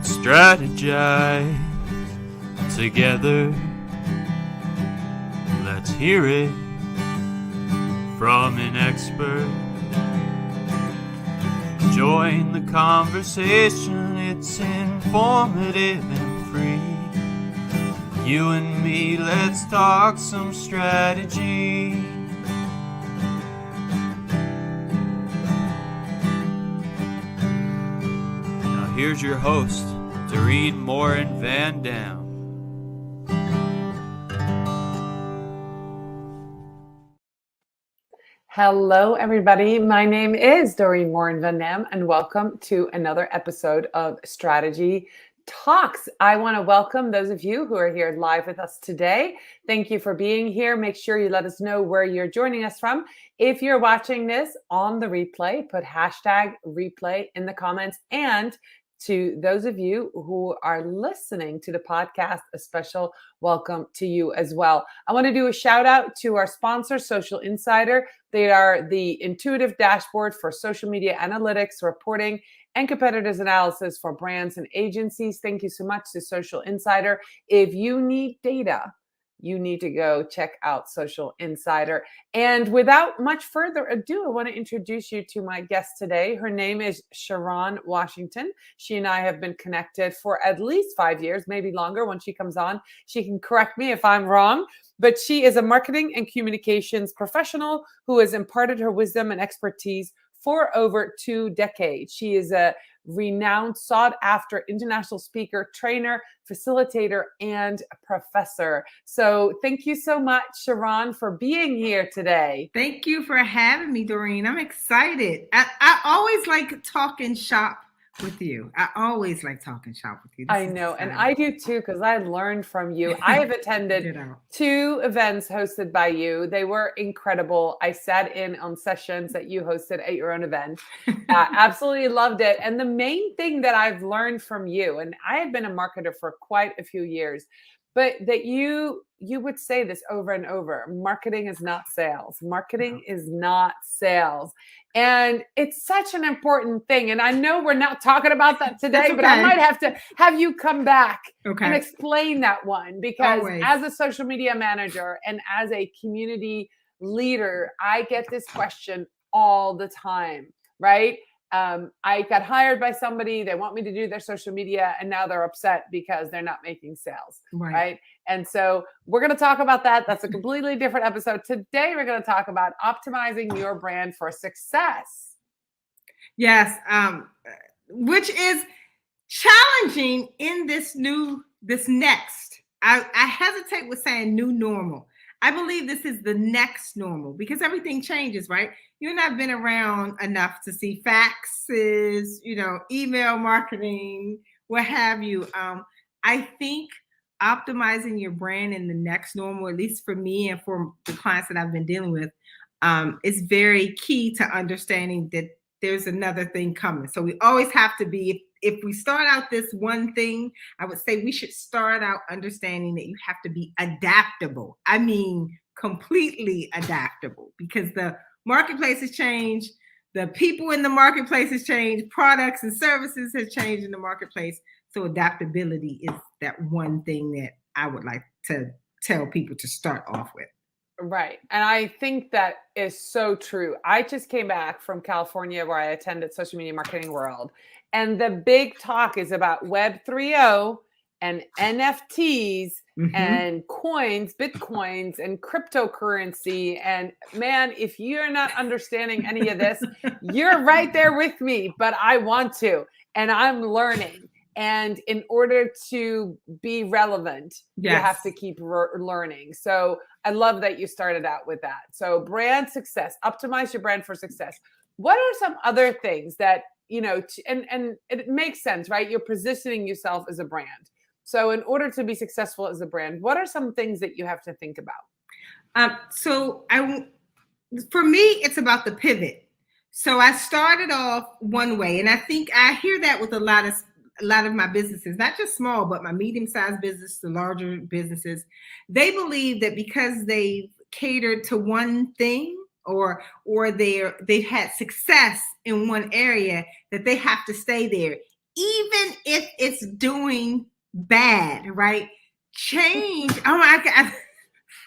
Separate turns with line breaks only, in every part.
strategize together. Let's hear it from an expert. Join the conversation, it's informative and free. You and me, let's talk some strategy. Now here's your host, Dorien Morin-van.
Hello, everybody. My name is Dorien Morin-van, and welcome to another episode of Strategy Talks. I want to welcome those of you who are here live with us today. Thank you for being here. Make sure you let us know where you're joining us from. If you're watching this on the replay, put hashtag replay in the comments. And to those of you who are listening to the podcast, a special welcome to you as well. I want to do a shout out to our sponsor, Social Insider. They are the intuitive dashboard for social media analytics, reporting, and competitors analysis for brands and agencies. Thank you so much to Social Insider. If you need data, you need to go check out Social Insider. And without much further ado, I want to introduce you to my guest today. Her name is Sharon Washington. She and I have been connected for at least 5 years, maybe longer. When she comes on, she can correct me if I'm wrong. But she is a marketing and communications professional who has imparted her wisdom and expertise for over 2 decades. She is a renowned, sought-after international speaker, trainer, facilitator, and professor. So thank you so much, Sharon, for being here today.
Thank you for having me, Doreen. I'm excited. I always like talking shop with you. I always like talking shop with you.
I know, and I do too, because I learned from you. I have attended 2 events hosted by you. They were incredible. I sat in on sessions that you hosted at your own event. Absolutely loved it. And the main thing that I've learned from you, and I have been a marketer for quite a few years, but that you would say this over and over: marketing is not sales. Marketing is not sales. And it's such an important thing. And I know we're not talking about that today, but I might have to have you come back and explain that one, because as a social media manager and as a community leader, I get this question all the time, right? I got hired by somebody, they want me to do their social media, and now they're upset because they're not making sales, right? And so we're going to talk about that. That's a completely different episode. Today, we're going to talk about optimizing your brand for success.
Yes, which is challenging in this next. I hesitate with saying new normal. I believe this is the next normal because everything changes, right? You've not been around enough to see faxes, email marketing, what have you. I think optimizing your brand in the next normal, at least for me and for the clients that I've been dealing with, is very key to understanding that there's another thing coming. So we always have to be, if we start out this one thing, I would say we should start out understanding that you have to be adaptable. I mean, completely adaptable, because the marketplace has changed. The people in the marketplace has changed. Products and services have changed in the marketplace. So adaptability is that one thing that I would like to tell people to start off with.
Right. And I think that is so true. I just came back from California, where I attended Social Media Marketing World. And the big talk is about Web 3.0 and NFTs and coins, Bitcoins and cryptocurrency. And man, if you're not understanding any of this, you're right there with me, but I want to, and I'm learning. And in order to be relevant, you have to keep learning. So I love that you started out with that. So brand success, optimize your brand for success. What are some other things that, and it makes sense, right? You're positioning yourself as a brand. So in order to be successful as a brand, what are some things that you have to think about?
For me, it's about the pivot. So I started off one way, and I think I hear that with a lot of my businesses, not just small, but my medium-sized business, the larger businesses. They believe that because they've catered to one thing, or they've had success in one area, that they have to stay there, even if it's doing bad, right? Change. Oh my God.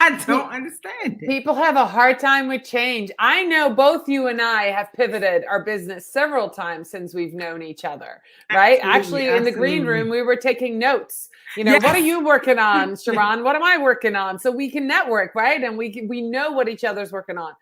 I don't understand it.
People have a hard time with change. I know both you and I have pivoted our business several times since we've known each other, right? Actually, in the green room, we were taking notes.
Yes.
What are you working on, Sharon? What am I working on? So we can network, right? And we know what each other's working on.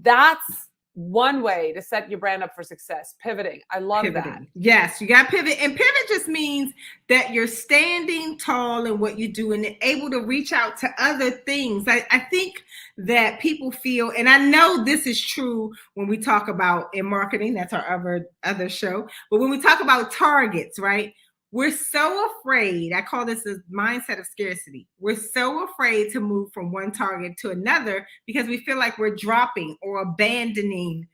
That's one way to set your brand up for success. Pivoting. I love that.
Yes, you got to pivot. And pivot just means that you're standing tall in what you do and able to reach out to other things. I think that people feel, and I know this is true when we talk about in marketing, that's our other show. But when we talk about targets, right? We're so afraid. I call this a mindset of scarcity. We're so afraid to move from one target to another because we feel like we're dropping or abandoning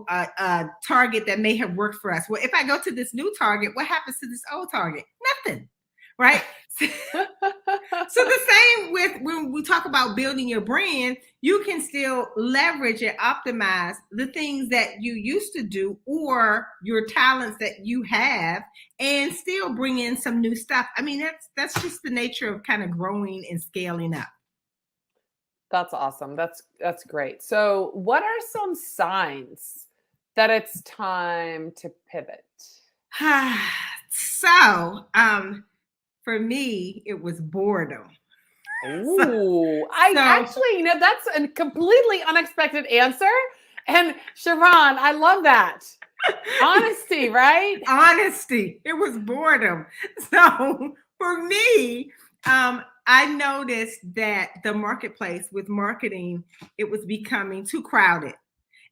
a target that may have worked for us. Well, if I go to this new target, what happens to this old target? Nothing, right? So the same with when we talk about building your brand, you can still leverage and optimize the things that you used to do or your talents that you have and still bring in some new stuff. I mean, that's just the nature of kind of growing and scaling up.
That's awesome. That's great. So what are some signs that it's time to pivot?
So, for me, it was boredom.
Ooh, actually, that's a completely unexpected answer. And Sharon, I love that. Honesty, right?
Honesty. It was boredom. So for me, I noticed that the marketplace with marketing, it was becoming too crowded.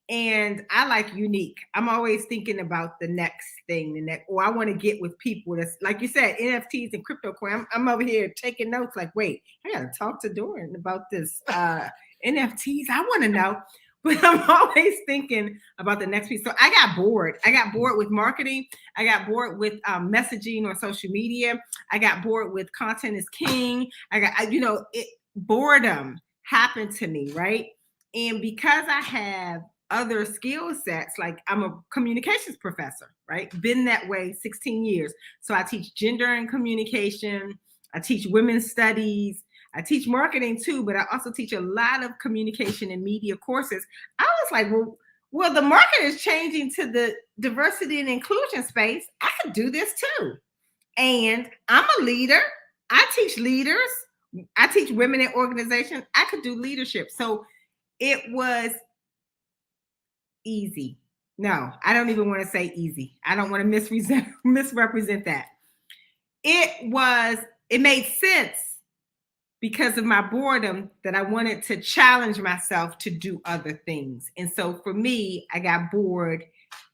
And I like unique. I'm always thinking about the next thing, or I want to get with people that's like you said, NFTs and cryptocurrency. I'm over here taking notes like, wait, I gotta talk to Dorien about this NFTs. I want to know. But I'm always thinking about the next piece. So I got bored. I got bored with marketing. I got bored with messaging on social media. I got bored with content is king. Boredom happened to me, right? And because I have other skill sets, like I'm a communications professor, right? Been that way 16 years. So I teach gender and communication. I teach women's studies. I teach marketing too, but I also teach a lot of communication and media courses. I was like, well, the market is changing to the diversity and inclusion space. I could do this too. And I'm a leader. I teach leaders. I teach women in organizations. I could do leadership. So it was easy. No, I don't even want to say easy. I don't want to misrepresent that. It made sense because of my boredom that I wanted to challenge myself to do other things. And so for me, I got bored.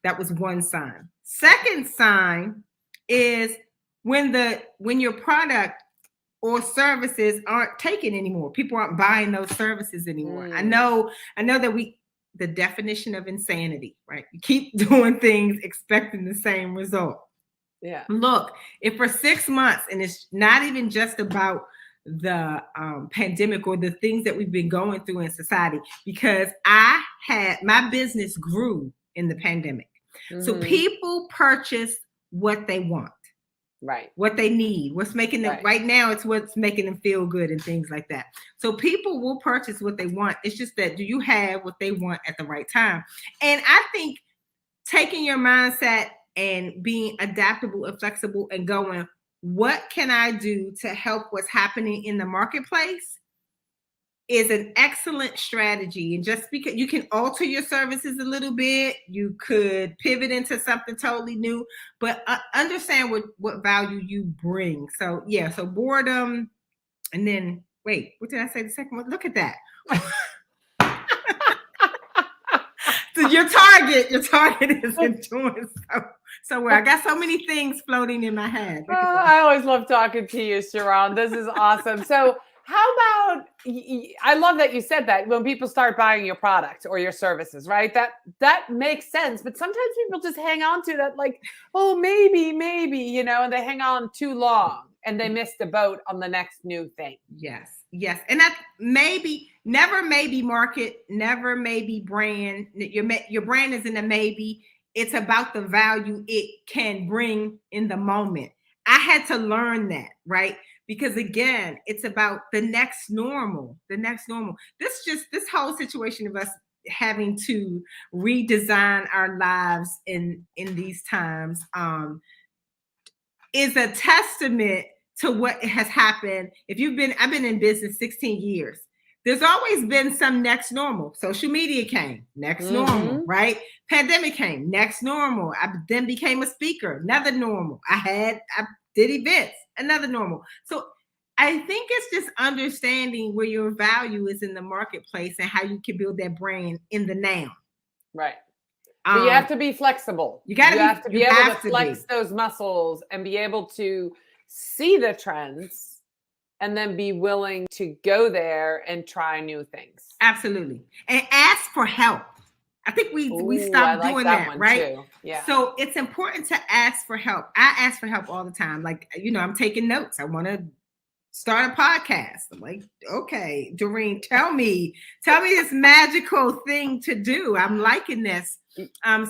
That was one sign. Second sign is when your product or services aren't taken anymore. People aren't buying those services anymore. I know that the definition of insanity, right? You keep doing things expecting the same result.
Yeah.
Look, if for 6 months, and it's not even just about the pandemic or the things that we've been going through in society, because my business grew in the pandemic. Mm-hmm. So people purchase what they want.
Right.
What they need, what's making them right now, it's what's making them feel good and things like that. So people will purchase what they want. It's just that, do you have what they want at the right time? And I think taking your mindset and being adaptable and flexible and going, what can I do to help what's happening in the marketplace is an excellent strategy. And just because you can alter your services a little bit, you could pivot into something totally new, but understand what value you bring. So yeah, so boredom. And then wait, what did I say the second one? Look at that. So your target isn't doing so well. I got so many things floating in my head.
I always love talking to you, Sharon. This is awesome. So how about, I love that you said that when people start buying your product or your services, right? That makes sense. But sometimes people just hang on to that like, oh, maybe, and they hang on too long and they miss the boat on the next new thing.
Yes. And that never maybe market, never maybe brand. Your brand is in a maybe. It's about the value it can bring in the moment. I had to learn that, right? Because again, it's about the next normal. This whole situation of us having to redesign our lives in these times is a testament to what has happened. I've been in business 16 years. There's always been some next normal. Social media came, next normal, right? Pandemic came, next normal. I then became a speaker, another normal. I did events, another normal. So I think it's just understanding where your value is in the marketplace and how you can build that brand in the now.
Right. But you have to be flexible. You have to be able to flex those muscles and be able to see the trends and then be willing to go there and try new things.
Absolutely. And ask for help. I think we stopped doing that, right?
Too. Yeah.
So it's important to ask for help. I ask for help all the time. Like, I'm taking notes. I want to start a podcast. I'm like, okay, Doreen, tell me this magical thing to do. I'm liking this. And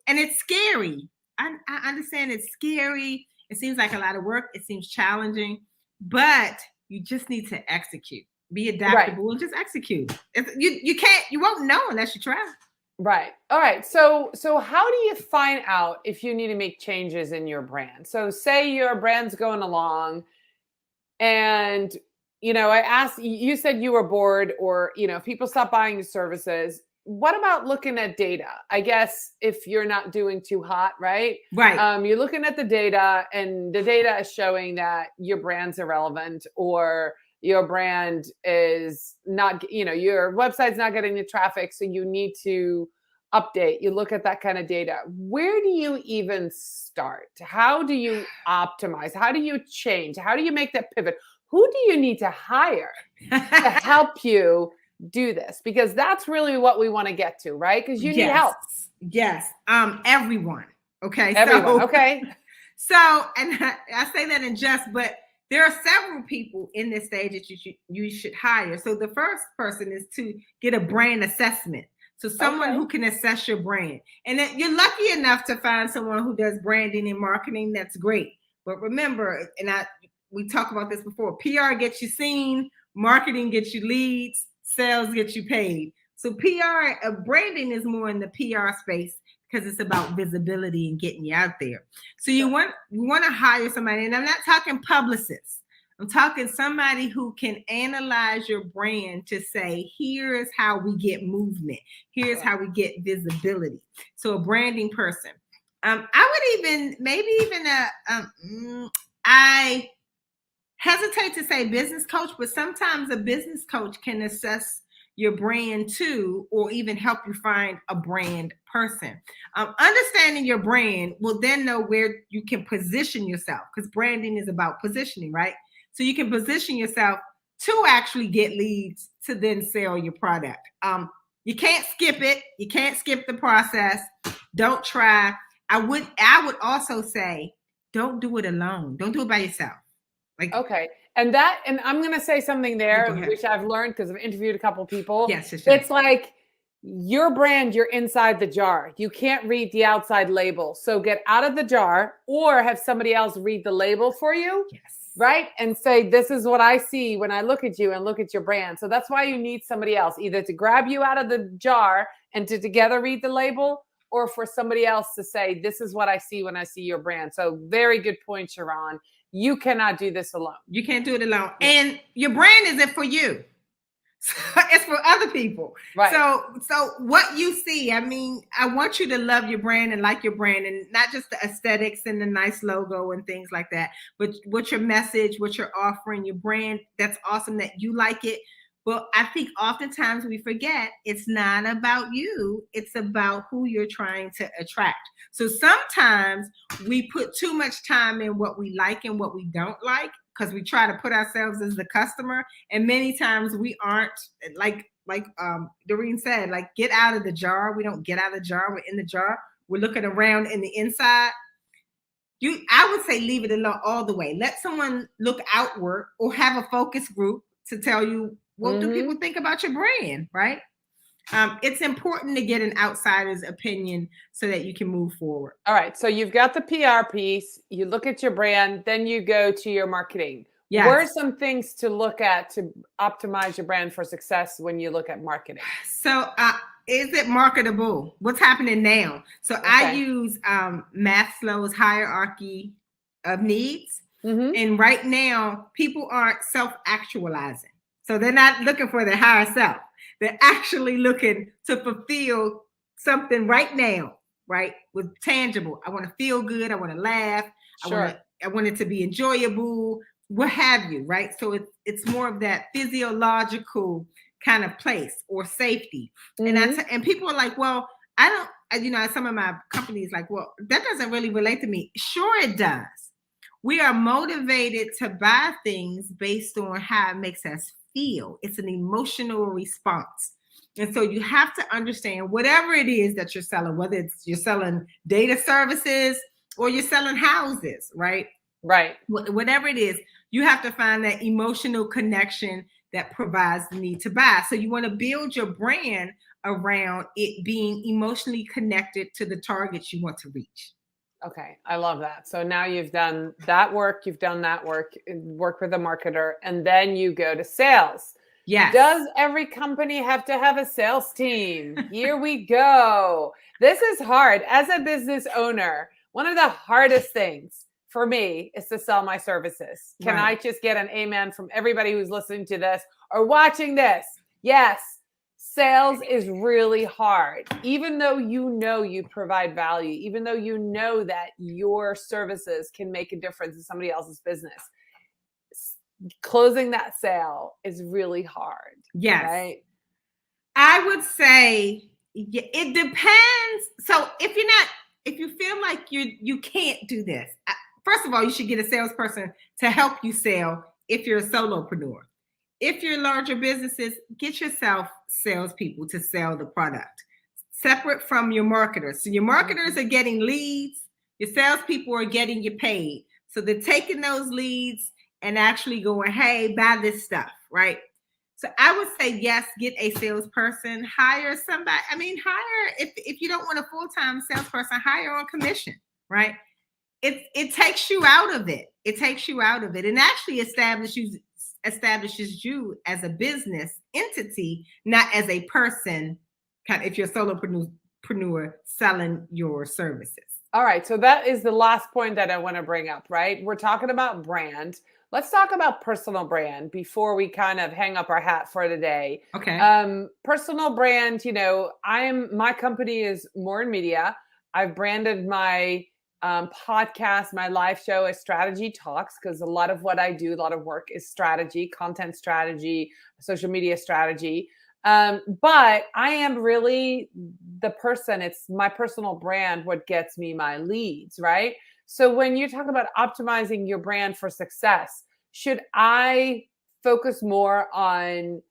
it's scary. I understand it's scary. It seems like a lot of work. It seems challenging, but you just need to execute. Be adaptable and just execute. You won't know unless you try.
Right. All right. So how do you find out if you need to make changes in your brand? So say your brand's going along and, I asked, you said you were bored or, people stop buying your services. What about looking at data? I guess if you're not doing too hot, right?
Right.
You're looking at the data and the data is showing that your brand's irrelevant or your brand is not, your website's not getting the traffic. So you need to update. You look at that kind of data. Where do you even start? How do you optimize? How do you change? How do you make that pivot? Who do you need to hire to help you do this? Because that's really what we want to get to, right? Because you need help.
Yes. Everyone. Okay.
Everyone. Okay.
So, and I say that in jest, but there are several people in this stage that you should hire. So the first person is to get a brand assessment. So someone who can assess your brand. And if you're lucky enough to find someone who does branding and marketing, that's great. But remember, we talked about this before, PR gets you seen, marketing gets you leads, sales get you paid. So branding is more in the PR space because it's about visibility and getting you out there. So you want to hire somebody, and I'm not talking publicists. I'm talking somebody who can analyze your brand to say, here's how we get movement. Here's how we get visibility. So a branding person. I hesitate to say business coach, but sometimes a business coach can assess your brand too, or even help you find a brand person. Understanding your brand will then know where you can position yourself, because branding is about positioning, right? So you can position yourself to actually get leads to then sell your product. You can't skip it. You can't skip the process. Don't try. I would also say, don't do it alone. Don't do it by yourself.
Okay. And I'm going to say something there, which I've learned because I've interviewed a couple people.
Yes.
It's like your brand, you're inside the jar. You can't read the outside label. So get out of the jar or have somebody else read the label for you.
Yes.
Right. And say, this is what I see when I look at you and look at your brand. So that's why you need somebody else, either to grab you out of the jar and to together read the label, or for somebody else to say, this is what I see when I see your brand. So very good point, Sharon. You cannot do this alone.
You can't do it alone. And your brand isn't for you. It's for other people.
Right.
So what you see, I want you to love your brand and like your brand, and not just the aesthetics and the nice logo and things like that, but what your message, what you're offering, your brand, that's awesome that you like it. But I think oftentimes we forget it's not about you. It's about who you're trying to attract. So sometimes we put too much time in what we like and what we don't like, because we try to put ourselves as the customer. And many times we aren't, like Doreen said, get out of the jar. We don't get out of the jar. We're in the jar. We're looking around in the inside. I would say leave it alone all the way. Let someone look outward, or have a focus group to tell you, what do people think about your brand, right? It's important to get an outsider's opinion so that you can move forward.
All right. So you've got the PR piece, you look at your brand, then you go to your marketing.
Yes.
What are some things to look at to optimize your brand for success when you look at marketing?
So is it marketable? What's happening now? So I use Maslow's hierarchy of needs. And right now, people aren't self-actualizing. So they're not looking for their higher self. They're actually looking to fulfill something right now, right? With tangible. I want to feel good. I want to laugh.
Sure.
I want it to be enjoyable, what have you, right? So it's more of that physiological kind of place or safety. And people are like, well, I don't, some of my companies like, well, that doesn't really relate to me. Sure, it does. We are motivated to buy things based on how it makes us feel. It's an emotional response. And so you have to understand whatever it is that you're selling, whether it's you're selling data services or you're selling houses, right?
Right.
Whatever it is, you have to find that emotional connection that provides the need to buy. So you want to build your brand around it being emotionally connected to the targets you want to reach.
Okay, I love that. So now you've done that work, you've done that work with a marketer, and then you go to sales.
Yes.
Does every company have to have a sales team? Here we go. This is hard. As a business owner, one of the hardest things for me is to sell my services. Can I just get an amen from everybody who's listening to this or watching this? Yes. Sales is really hard, even though you provide value, even though you know that your services can make a difference in somebody else's business. Closing that sale is really hard.
Yes.
Right?
I would say it depends. So if you feel like you can't do this, first of all, you should get a salesperson to help you sell if you're a solopreneur. If you're larger businesses, get yourself salespeople to sell the product, separate from your marketers. So your marketers are getting leads, your salespeople are getting you paid. So they're taking those leads and actually going, hey, buy this stuff, right? So I would say, yes, get a salesperson, hire somebody. Hire, if you don't want a full-time salesperson, hire on commission, right? It takes you out of it. It takes you out of it and actually establishes you as a business entity, not as a person, if you're a solopreneur selling your services.
All right. So that is the last point that I want to bring up, right? We're talking about brand. Let's talk about personal brand before we kind of hang up our hat for the day.
Okay.
Personal brand, my company is Morin Media. I've branded my podcast, my live show as Strategy Talks, because a lot of what I do, a lot of work is strategy, content strategy, social media strategy. But I am really the person, it's my personal brand, what gets me my leads, right? So when you talk about optimizing your brand for success, should I focus more on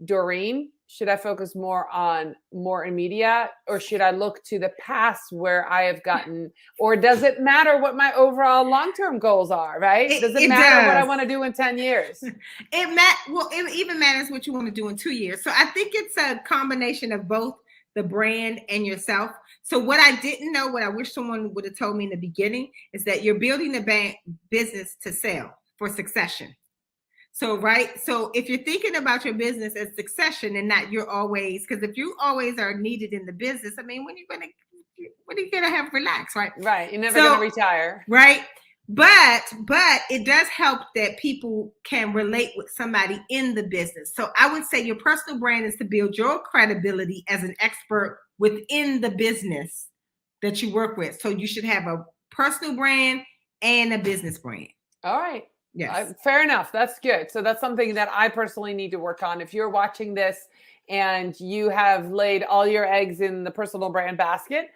Doreen? Should I focus more on Morin Media, or should I look to the past where I have gotten, or does it matter what my overall long-term goals are, right? Does it matter what I want to do in 10 years?
It even matters what you want to do in 2 years. So I think it's a combination of both the brand and yourself. So what I didn't know, what I wish someone would have told me in the beginning, is that you're building a business to sell for succession. So, right. So if you're thinking about your business as succession and not you're always, because if you always are needed in the business, when are you going to have relax, right?
Right. You're never going to retire.
Right. But it does help that people can relate with somebody in the business. So I would say your personal brand is to build your credibility as an expert within the business that you work with. So you should have a personal brand and a business brand.
All right.
Yes.
Fair enough. That's good. So that's something that I personally need to work on. If you're watching this and you have laid all your eggs in the personal brand basket,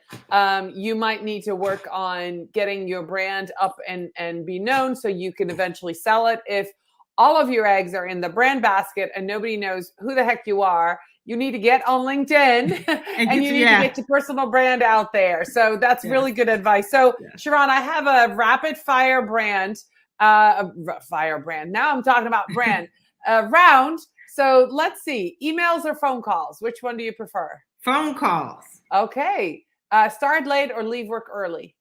you might need to work on getting your brand up and be known so you can eventually sell it. If all of your eggs are in the brand basket and nobody knows who the heck you are, you need to get on LinkedIn and you need to get your personal brand out there. So that's really good advice. So Sharon, I have a rapid fire brand. Now I'm talking about brand round. So let's see, emails or phone calls? Which one do you prefer?
Phone calls.
Okay. Start late or leave work early?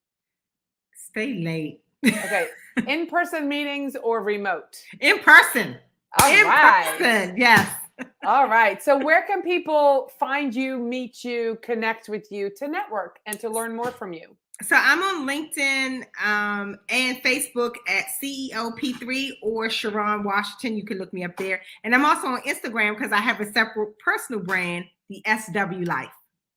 Stay late.
Okay. In-person meetings or remote?
In person.
All right.
Person, yes.
All right. So where can people find you, meet you, connect with you, to network and to learn more from you?
So I'm on LinkedIn and Facebook at CEOP3 or Sharon Washington. You can look me up there. And I'm also on Instagram because I have a separate personal brand, the SW Life.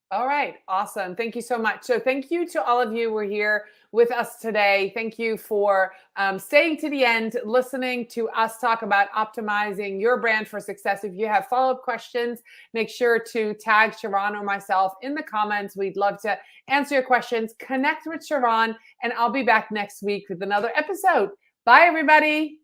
All right. Awesome. Thank you so much. So thank you to all of you who are here with us today. Thank you for staying to the end, listening to us talk about optimizing your brand for success. If you have follow-up questions, make sure to tag Sharon or myself in the comments. We'd love to answer your questions. Connect with Sharon, and I'll be back next week with another episode. Bye, everybody.